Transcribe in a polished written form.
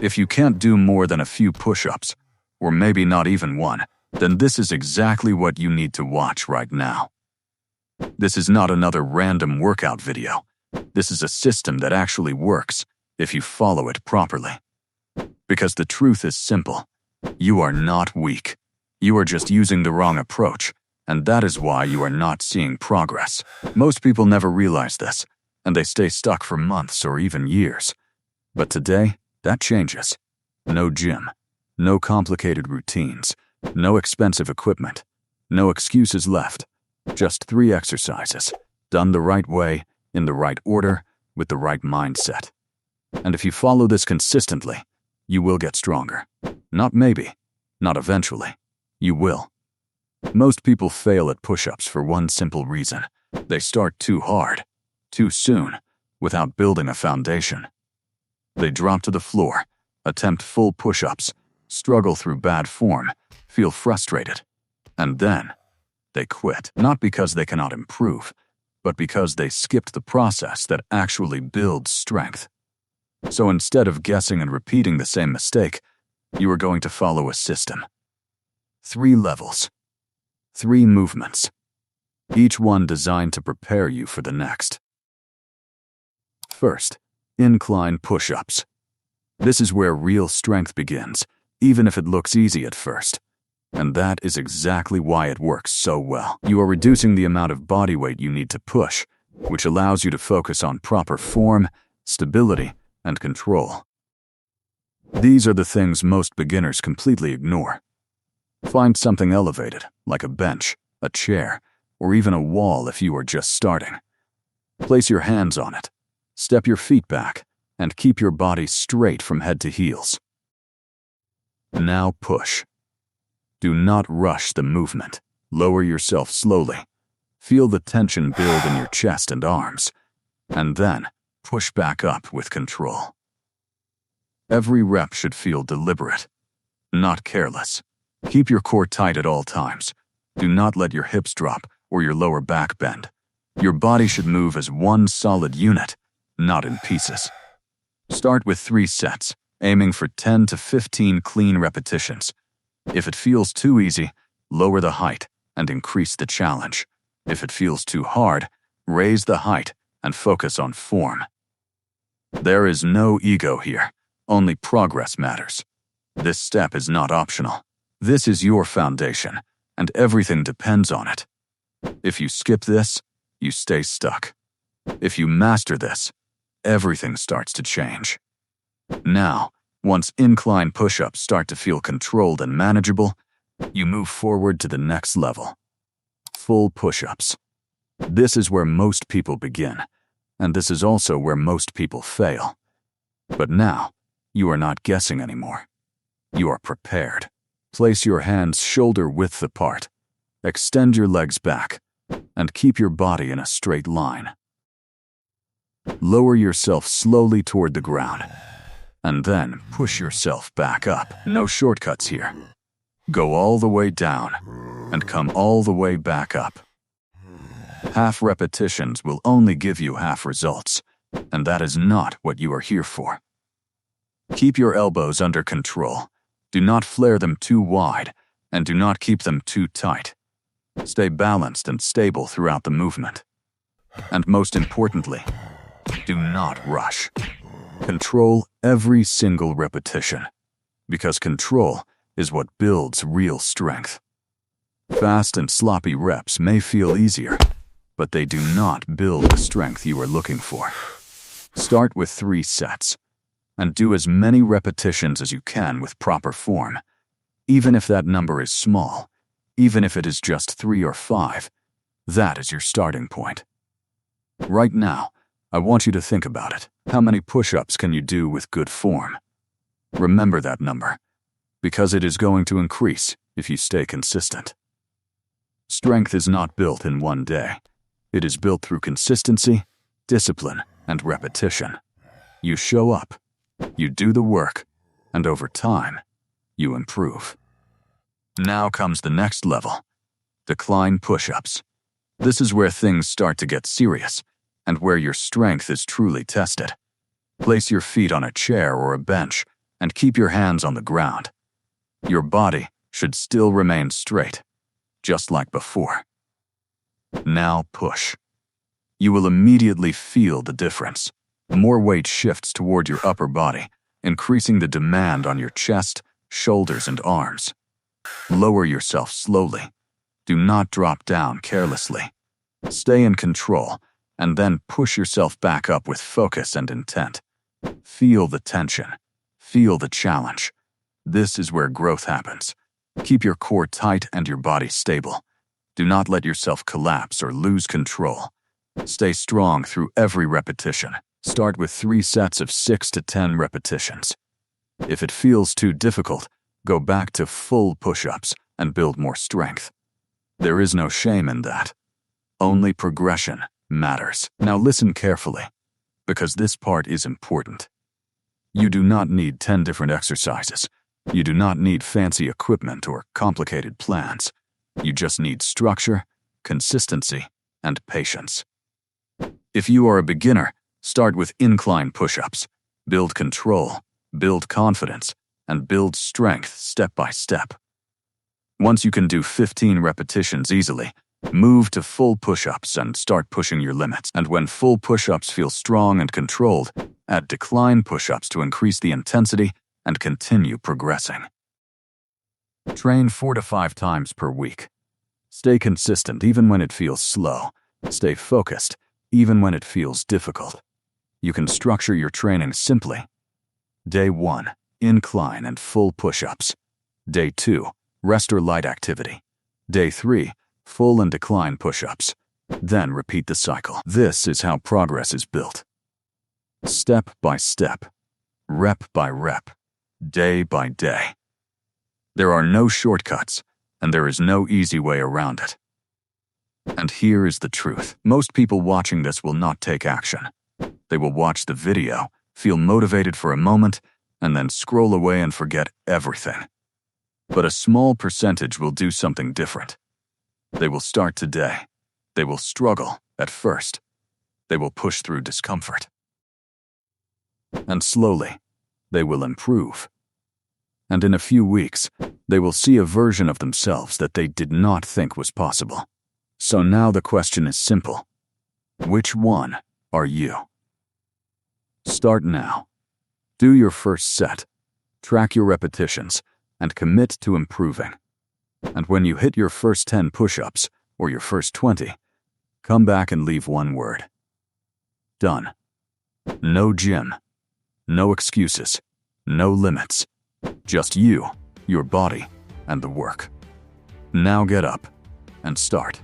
If you can't do more than a few push-ups, or maybe not even one, then this is exactly what you need to watch right now. This is not another random workout video. This is a system that actually works if you follow it properly. Because the truth is simple. You are not weak. You are just using the wrong approach, and that is why you are not seeing progress. Most people never realize this, and they stay stuck for months or even years. But today, that changes. No gym, no complicated routines, no expensive equipment, no excuses left. Just 3 exercises, done the right way, in the right order, with the right mindset. And if you follow this consistently, you will get stronger. Not maybe, not eventually. You will. Most people fail at push-ups for one simple reason. They start too hard, too soon, without building a foundation. They drop to the floor, attempt full push-ups, struggle through bad form, feel frustrated, and then they quit. Not because they cannot improve, but because they skipped the process that actually builds strength. So instead of guessing and repeating the same mistake, you are going to follow a system. 3 levels. 3 movements. Each one designed to prepare you for the next. First, incline push-ups. This is where real strength begins, even if it looks easy at first. And that is exactly why it works so well. You are reducing the amount of body weight you need to push, which allows you to focus on proper form, stability, and control. These are the things most beginners completely ignore. Find something elevated, like a bench, a chair, or even a wall if you are just starting. Place your hands on it, step your feet back, and keep your body straight from head to heels. Now push. Do not rush the movement. Lower yourself slowly. Feel the tension build in your chest and arms, and then push back up with control. Every rep should feel deliberate, not careless. Keep your core tight at all times. Do not let your hips drop or your lower back bend. Your body should move as one solid unit, not in pieces. Start with 3 sets, aiming for 10 to 15 clean repetitions. If it feels too easy, lower the height and increase the challenge. If it feels too hard, raise the height and focus on form. There is no ego here, only progress matters. This step is not optional. This is your foundation, and everything depends on it. If you skip this, you stay stuck. If you master this, everything starts to change. Now, once incline push-ups start to feel controlled and manageable, you move forward to the next level. Full push-ups. This is where most people begin, and this is also where most people fail. But now, you are not guessing anymore. You are prepared. Place your hands shoulder-width apart, extend your legs back, and keep your body in a straight line. Lower yourself slowly toward the ground, and then push yourself back up. No shortcuts here. Go all the way down, and come all the way back up. Half repetitions will only give you half results, and that is not what you are here for. Keep your elbows under control. Do not flare them too wide, and do not keep them too tight. Stay balanced and stable throughout the movement. And most importantly, do not rush. Control every single repetition, because control is what builds real strength. Fast and sloppy reps may feel easier, but they do not build the strength you are looking for. Start with 3 sets. And do as many repetitions as you can with proper form. Even if that number is small, even if it is just 3 or 5, that is your starting point. Right now, I want you to think about it. How many push-ups can you do with good form? Remember that number, because it is going to increase if you stay consistent. Strength is not built in one day. It is built through consistency, discipline, and repetition. You show up. You do the work, and over time, you improve. Now comes the next level, decline push-ups. This is where things start to get serious, and where your strength is truly tested. Place your feet on a chair or a bench, and keep your hands on the ground. Your body should still remain straight, just like before. Now push. You will immediately feel the difference. More weight shifts toward your upper body, increasing the demand on your chest, shoulders, and arms. Lower yourself slowly. Do not drop down carelessly. Stay in control, and then push yourself back up with focus and intent. Feel the tension. Feel the challenge. This is where growth happens. Keep your core tight and your body stable. Do not let yourself collapse or lose control. Stay strong through every repetition. Start with 3 sets of 6 to 10 repetitions. If it feels too difficult, go back to full push-ups and build more strength. There is no shame in that. Only progression matters. Now listen carefully, because this part is important. You do not need 10 different exercises. You do not need fancy equipment or complicated plans. You just need structure, consistency, and patience. If you are a beginner, start with incline push-ups. Build control, build confidence, and build strength step by step. Once you can do 15 repetitions easily, move to full push-ups and start pushing your limits. And when full push-ups feel strong and controlled, add decline push-ups to increase the intensity and continue progressing. Train 4 to 5 times per week. Stay consistent even when it feels slow. Stay focused even when it feels difficult. You can structure your training simply. Day 1, incline and full push-ups. Day 2, rest or light activity. Day 3, full and decline push-ups. Then repeat the cycle. This is how progress is built. Step by step, rep by rep, day by day. There are no shortcuts, and there is no easy way around it. And here is the truth. Most people watching this will not take action. They will watch the video, feel motivated for a moment, and then scroll away and forget everything. But a small percentage will do something different. They will start today. They will struggle at first. They will push through discomfort. And slowly, they will improve. And in a few weeks, they will see a version of themselves that they did not think was possible. So now the question is simple. Which one are you? Start now. Do your first set, track your repetitions, and commit to improving. And when you hit your first 10 push-ups, or your first 20, come back and leave one word. Done. No gym. No excuses. No limits. Just you, your body, and the work. Now get up and start.